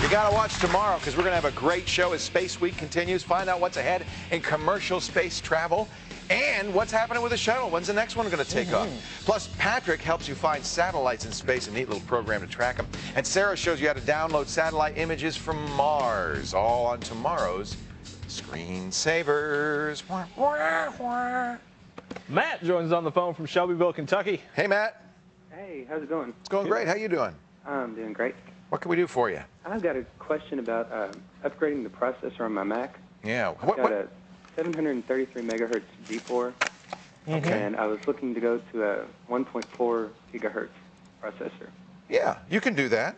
You got to watch tomorrow because we're going to have a great show as Space Week continues. Find out what's ahead in commercial space travel and what's happening with the shuttle. When's the next one going to take off? Plus, Patrick helps you find satellites in space, a neat little program to track them. And Sarah shows you how to download satellite images from Mars, all on tomorrow's Screensavers. Matt joins us on the phone from Shelbyville, Kentucky. Hey, Matt. Hey, how's it going? It's going great. How you doing? I'm doing great. What can we do for you? I've got a question about upgrading the processor on my Mac. Yeah. I've got a 733 megahertz G4, and I was looking to go to a 1.4 gigahertz processor. Yeah, you can do that.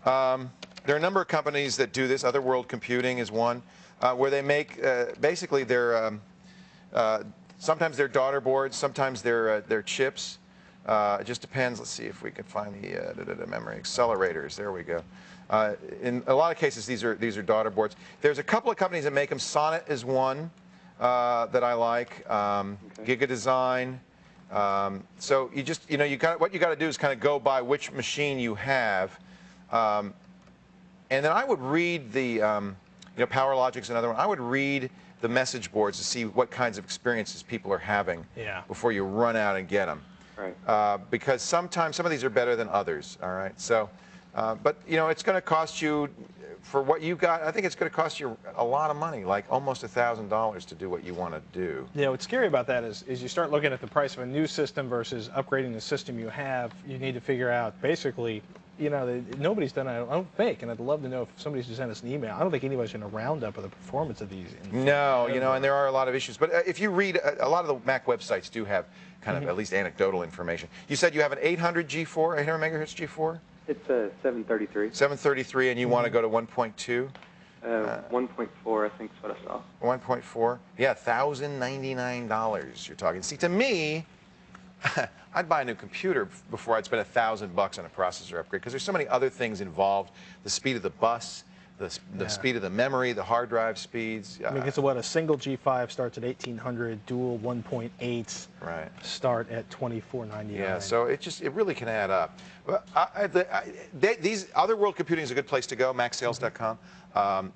There are a number of companies that do this. Other World Computing is one, where they make basically their sometimes they're daughter boards, sometimes they're chips. It just depends. Let's see if we can find the memory accelerators. There we go. In a lot of cases, these are daughter boards. There's a couple of companies that make them. Sonnet is one that I like. Giga Design. So you just what you got to do is kind of go by which machine you have, and then I would read the PowerLogic's another one. I would read the message boards to see what kinds of experiences people are having before you run out and get them. Right. Because sometimes some of these are better than others. All right. So, but it's going to cost you, for what you got, I think it's going to cost you a lot of money, like almost $1,000 to do what you want to do. Yeah, what's scary about that is you start looking at the price of a new system versus upgrading the system you have. You need to figure out basically, nobody's done it, I don't think, and I'd love to know if somebody's just sent us an email. I don't think anybody's going to round up of the performance of these. No, and there are a lot of issues. But if you read, a lot of the Mac websites do have kind of at least anecdotal information. You said you have an 800 G4, 800 megahertz G4? It's a 733. 733, and you want to go to 1.2? 1.4, I think is what I saw. 1.4? Yeah, $1,099 you're talking. See, to me, I'd buy a new computer before I'd spend $1,000 on a processor upgrade, because there's so many other things involved. The speed of the bus, the speed of the memory, the hard drive speeds. I mean, it's what a single G5 starts at 1,800, dual 1.8s start at $2,499. Yeah, so it really can add up. These Other World Computing is a good place to go, macsales.com.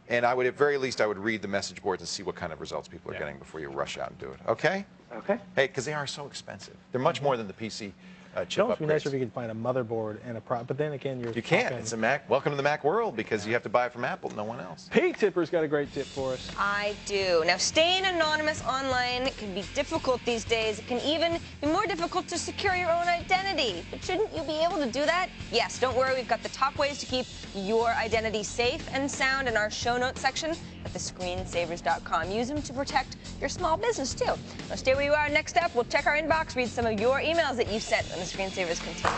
And I would, at very least, I would read the message boards and see what kind of results people are getting before you rush out and do it. Okay? Okay. Hey, because they are so expensive. They're much more than the PC chip upgrades. It would be nicer if you could find a motherboard and a but then again, you can't. It's a Mac. Welcome to the Mac world, because you have to buy it from Apple, no one else. Pete Tipper's got a great tip for us. I do. Now, staying anonymous online can be difficult these days. It can even be more difficult to secure your own identity. But shouldn't you be able to do that? Yes, don't worry. We've got the top ways to keep your identity safe and sound in our show notes section at thescreensavers.com. Use them to protect your small business, too. Now, stay where you are. Next up, we'll check our inbox, read some of your emails that you sent when the Screensavers continue.